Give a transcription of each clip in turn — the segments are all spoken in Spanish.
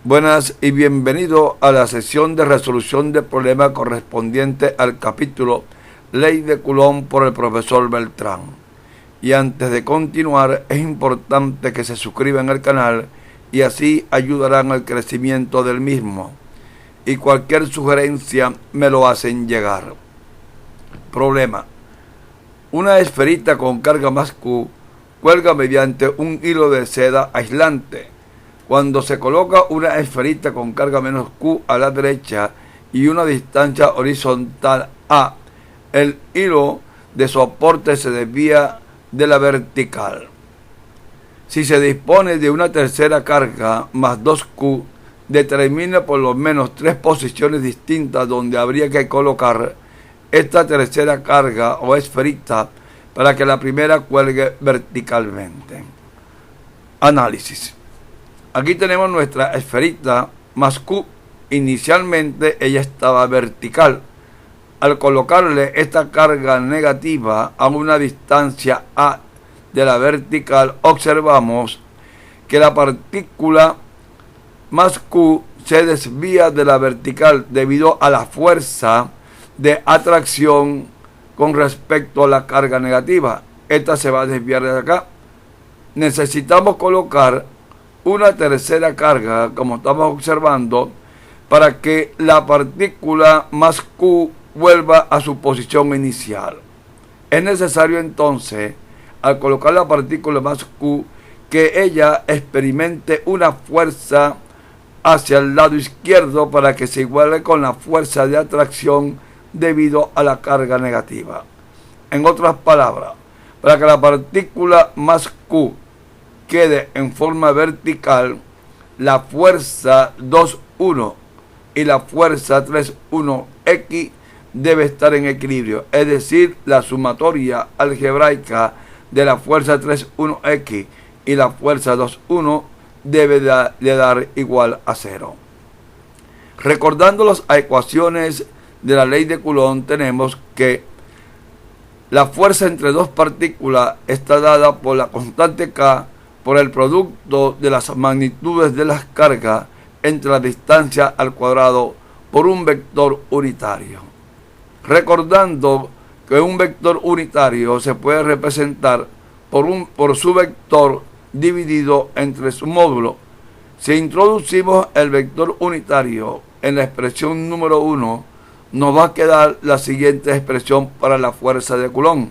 Buenas y bienvenido a la sesión de resolución de problemas correspondiente al capítulo Ley de Coulomb por el profesor Beltrán. Y antes de continuar, es importante que se suscriban al canal y así ayudarán al crecimiento del mismo. Y cualquier sugerencia me lo hacen llegar. Problema. Una esferita con carga más Q cuelga mediante un hilo de seda aislante. Cuando se coloca una esferita con carga menos Q a la derecha y una distancia horizontal A, el hilo de soporte se desvía de la vertical. Si se dispone de una tercera carga más 2Q, determina por lo menos 3 posiciones distintas donde habría que colocar esta tercera carga o esferita para que la primera cuelgue verticalmente. Análisis. Aquí tenemos nuestra esferita más Q. Inicialmente ella estaba vertical. Al colocarle esta carga negativa a una distancia A de la vertical, observamos que la partícula más Q se desvía de la vertical debido a la fuerza de atracción con respecto a la carga negativa. Esta se va a desviar de acá. Necesitamos colocar una tercera carga, como estamos observando, para que la partícula más Q vuelva a su posición inicial. Es necesario entonces, al colocar la partícula más Q, que ella experimente una fuerza hacia el lado izquierdo para que se iguale con la fuerza de atracción debido a la carga negativa. En otras palabras, para que la partícula más Q quede en forma vertical, la fuerza 2,1 y la fuerza 3,1x debe estar en equilibrio, es decir, la sumatoria algebraica de la fuerza 3,1x y la fuerza 2,1 debe de dar igual a 0. Recordando las ecuaciones de la ley de Coulomb, tenemos que la fuerza entre dos partículas está dada por la constante K por el producto de las magnitudes de las cargas entre la distancia al cuadrado por un vector unitario. Recordando que un vector unitario se puede representar por su vector dividido entre su módulo. Si introducimos el vector unitario en la expresión número 1, nos va a quedar la siguiente expresión para la fuerza de Coulomb.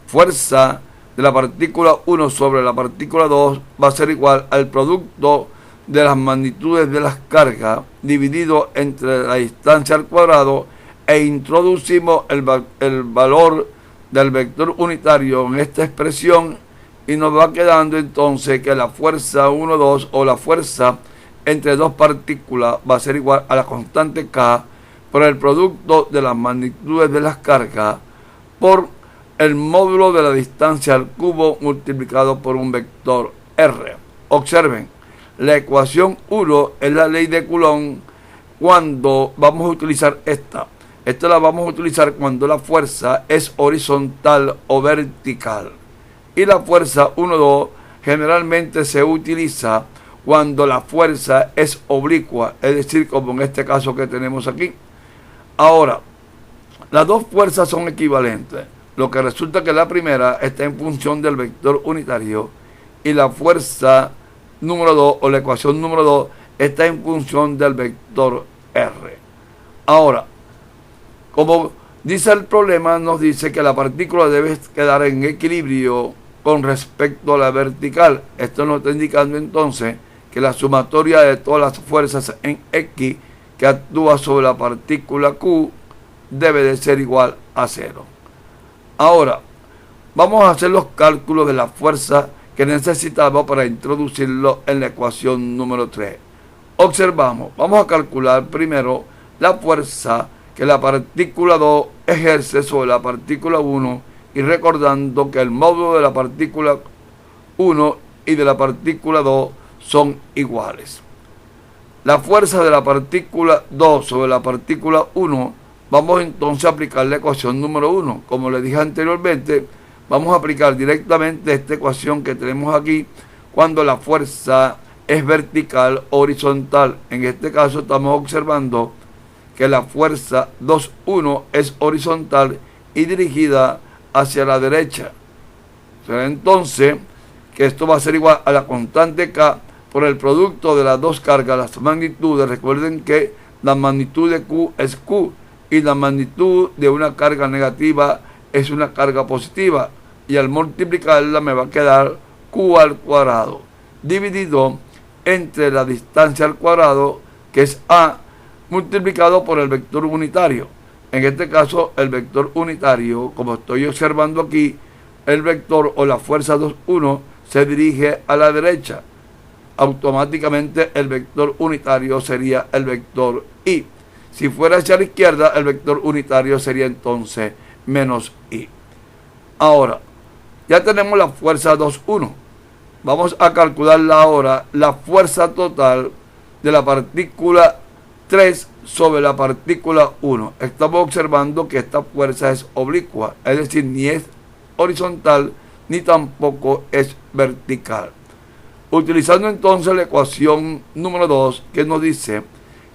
Fuerza de la partícula 1 sobre la partícula 2 va a ser igual al producto de las magnitudes de las cargas dividido entre la distancia al cuadrado, e introducimos el valor del vector unitario en esta expresión y nos va quedando entonces que la fuerza 1, 2 o la fuerza entre dos partículas va a ser igual a la constante K por el producto de las magnitudes de las cargas por el módulo de la distancia al cubo multiplicado por un vector R. Observen, la ecuación 1 es la ley de Coulomb cuando vamos a utilizar esta. Esta la vamos a utilizar cuando la fuerza es horizontal o vertical. Y la fuerza 1, 2 generalmente se utiliza cuando la fuerza es oblicua, es decir, como en este caso que tenemos aquí. Ahora, las dos fuerzas son equivalentes, lo que resulta que la primera está en función del vector unitario y la fuerza número 2 o la ecuación número 2 está en función del vector R. Ahora, como dice el problema, nos dice que la partícula debe quedar en equilibrio con respecto a la vertical. Esto nos está indicando entonces que la sumatoria de todas las fuerzas en X que actúa sobre la partícula Q debe de ser igual a 0. Ahora, vamos a hacer los cálculos de la fuerza que necesitamos para introducirlo en la ecuación número 3. Observamos, vamos a calcular primero la fuerza que la partícula 2 ejerce sobre la partícula 1 y recordando que el módulo de la partícula 1 y de la partícula 2 son iguales. La fuerza de la partícula 2 sobre la partícula 1, vamos entonces a aplicar la ecuación número 1. Como les dije anteriormente, vamos a aplicar directamente esta ecuación que tenemos aquí cuando la fuerza es vertical o horizontal. En este caso estamos observando que la fuerza 2,1 es horizontal y dirigida hacia la derecha. Será entonces que esto va a ser igual a la constante K por el producto de las dos cargas, las magnitudes. Recuerden que la magnitud de Q es Q y la magnitud de una carga negativa es una carga positiva, y al multiplicarla me va a quedar Q al cuadrado dividido entre la distancia al cuadrado, que es A, multiplicado por el vector unitario. En este caso el vector unitario, como estoy observando aquí, el vector o la fuerza 2,1 se dirige a la derecha. Automáticamente el vector unitario sería el vector I. Si fuera hacia la izquierda, el vector unitario sería entonces menos I. Ahora, ya tenemos la fuerza 2,1. Vamos a calcular ahora la fuerza total de la partícula 3 sobre la partícula 1. Estamos observando que esta fuerza es oblicua, es decir, ni es horizontal ni tampoco es vertical. Utilizando entonces la ecuación número 2, que nos dice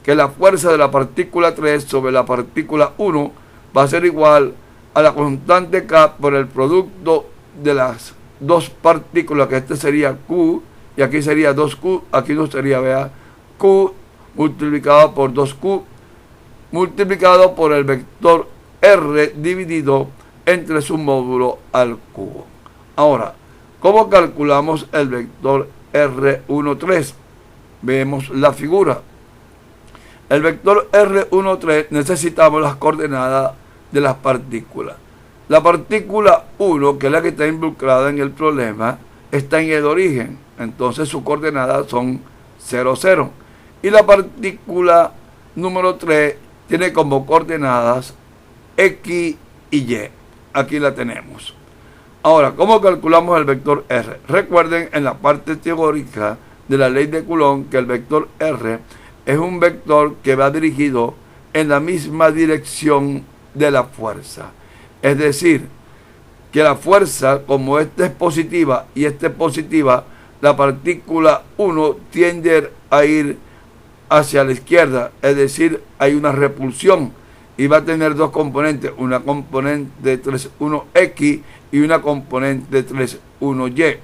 que la fuerza de la partícula 3 sobre la partícula 1 va a ser igual a la constante K por el producto de las dos partículas, que este sería Q y aquí sería 2Q, aquí no sería, vea, Q multiplicado por 2Q multiplicado por el vector R dividido entre su módulo al cubo. Ahora, ¿cómo calculamos el vector R13? Vemos la figura. El vector R13 necesitamos las coordenadas de las partículas. La partícula 1, que es la que está involucrada en el problema, está en el origen, entonces sus coordenadas son 0, 0. Y la partícula número 3 tiene como coordenadas X y Y. Aquí la tenemos. Ahora, ¿cómo calculamos el vector R? Recuerden en la parte teórica de la ley de Coulomb que el vector R es un vector que va dirigido en la misma dirección de la fuerza. Es decir, que la fuerza, como esta es positiva y esta es positiva, la partícula 1 tiende a ir hacia la izquierda, es decir, hay una repulsión y va a tener dos componentes, una componente 3,1x y una componente 3,1y.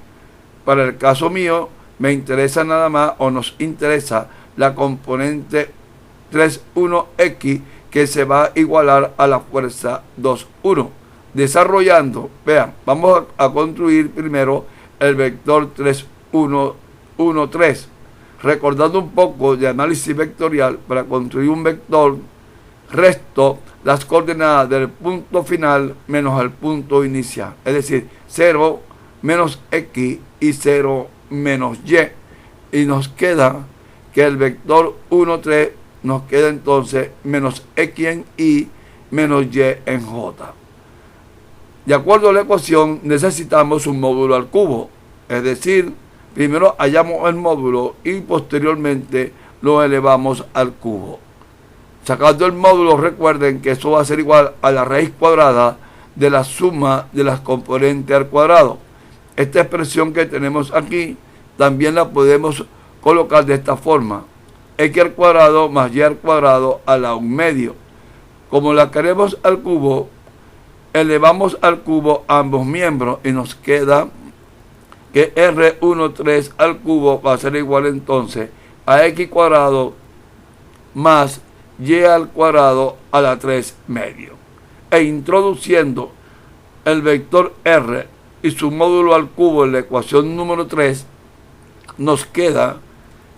Para el caso mío, me interesa nada más, o nos interesa, la componente 3,1x, que se va a igualar a la fuerza 2,1. Desarrollando, vean, vamos a construir primero el vector 3,1,1,3. Recordando un poco de análisis vectorial, para construir un vector, resto las coordenadas del punto final menos el punto inicial. Es decir, 0 menos x y 0 menos y. Y nos queda que el vector 1, 3 nos queda entonces menos x en y menos y en j. De acuerdo a la ecuación, necesitamos un módulo al cubo. Es decir, primero hallamos el módulo y posteriormente lo elevamos al cubo. Sacando el módulo, recuerden que eso va a ser igual a la raíz cuadrada de la suma de las componentes al cuadrado. Esta expresión que tenemos aquí también la podemos colocar de esta forma: x al cuadrado más y al cuadrado a la 1/2. Como la queremos al cubo, elevamos al cubo ambos miembros y nos queda que R13 al cubo va a ser igual entonces a x cuadrado más y al cuadrado a la 3/2. E introduciendo el vector R y su módulo al cubo en la ecuación número 3, nos queda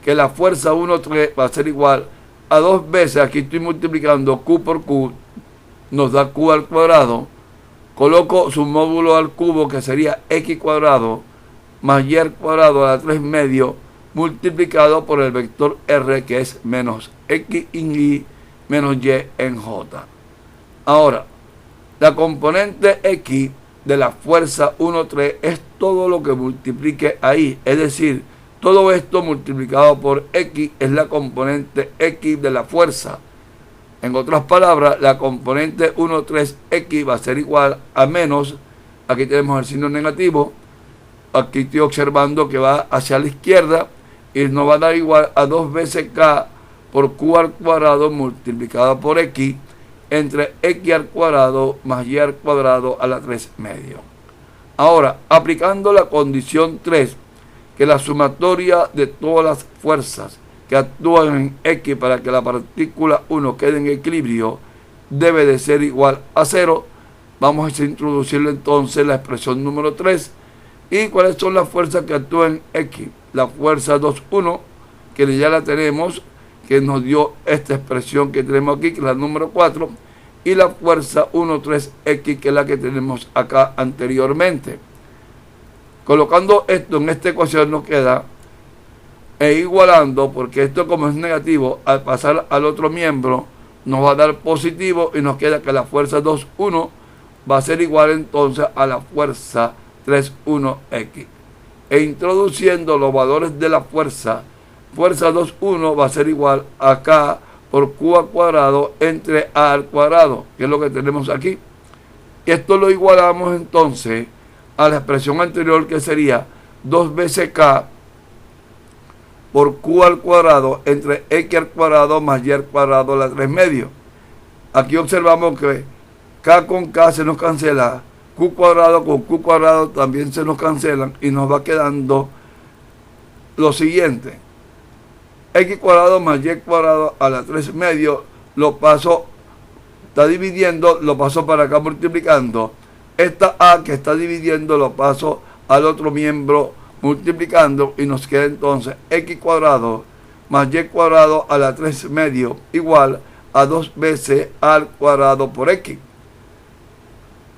que la fuerza 1,3 va a ser igual a 2 veces, aquí estoy multiplicando Q por Q, nos da Q al cuadrado, coloco su módulo al cubo que sería x cuadrado más y al cuadrado a la 3/2 multiplicado por el vector R, que es menos x en y menos y en j. Ahora, la componente x de la fuerza 1,3 es todo lo que multiplique ahí, es decir, todo esto multiplicado por x es la componente x de la fuerza. En otras palabras, la componente 1,3x va a ser igual a menos, aquí tenemos el signo negativo, aquí estoy observando que va hacia la izquierda, y nos va a dar igual a 2 veces k por q al cuadrado multiplicado por x entre x al cuadrado más y al cuadrado a la 3 medio. Ahora, aplicando la condición 3, que la sumatoria de todas las fuerzas que actúan en x para que la partícula 1 quede en equilibrio debe de ser igual a 0, vamos a introducirle entonces la expresión número 3. ¿Y cuáles son las fuerzas que actúan en x? La fuerza 2,1, que ya la tenemos, que nos dio esta expresión que tenemos aquí, que es la número 4, y la fuerza 1,3x, que es la que tenemos acá anteriormente. Colocando esto en esta ecuación nos queda, e igualando, porque esto como es negativo, al pasar al otro miembro, nos va a dar positivo y nos queda que la fuerza 2,1 va a ser igual entonces a la fuerza 3,1x. E introduciendo los valores de la fuerza 2,1 va a ser igual a k por q al cuadrado entre a al cuadrado, que es lo que tenemos aquí. Esto lo igualamos entonces a la expresión anterior, que sería 2 veces k por q al cuadrado entre x al cuadrado más y al cuadrado a la 3 medio. Aquí observamos que k con k se nos cancela, q cuadrado con q cuadrado también se nos cancelan, y nos va quedando lo siguiente: x cuadrado más y cuadrado a la 3 medio, lo paso, está dividiendo, lo paso para acá multiplicando. Esta a que está dividiendo lo paso al otro miembro multiplicando, y nos queda entonces x cuadrado más y cuadrado a la 3 medio igual a 2 veces al cuadrado por x.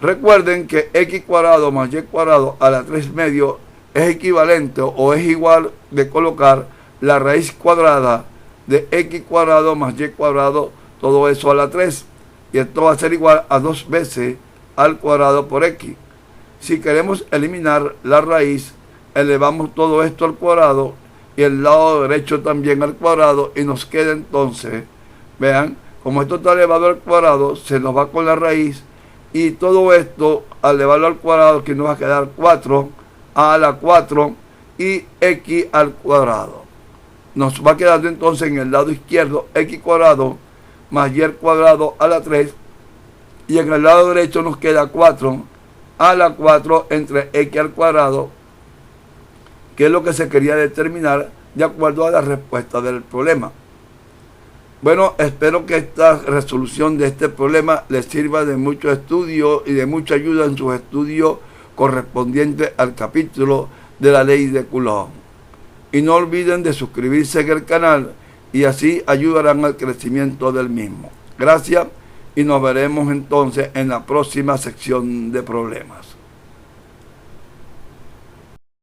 Recuerden que x cuadrado más y cuadrado a la 3 medio es equivalente o es igual de colocar la raíz cuadrada de x cuadrado más y cuadrado, todo eso a la 3, y esto va a ser igual a 2 veces al cuadrado por x. Si queremos eliminar la raíz, elevamos todo esto al cuadrado y el lado derecho también al cuadrado, y nos queda entonces, vean, como esto está elevado al cuadrado, se nos va con la raíz, y todo esto al elevarlo al cuadrado, que nos va a quedar 4 a la 4 y x al cuadrado. Nos va quedando entonces en el lado izquierdo x cuadrado más y cuadrado a la 3, y en el lado derecho nos queda 4 a la 4 entre x al cuadrado, que es lo que se quería determinar de acuerdo a la respuesta del problema. Bueno, espero que esta resolución de este problema les sirva de mucho estudio y de mucha ayuda en sus estudios correspondientes al capítulo de la ley de Coulomb. Y no olviden de suscribirse en el canal, y así ayudarán al crecimiento del mismo. Gracias, y nos veremos entonces en la próxima sección de problemas.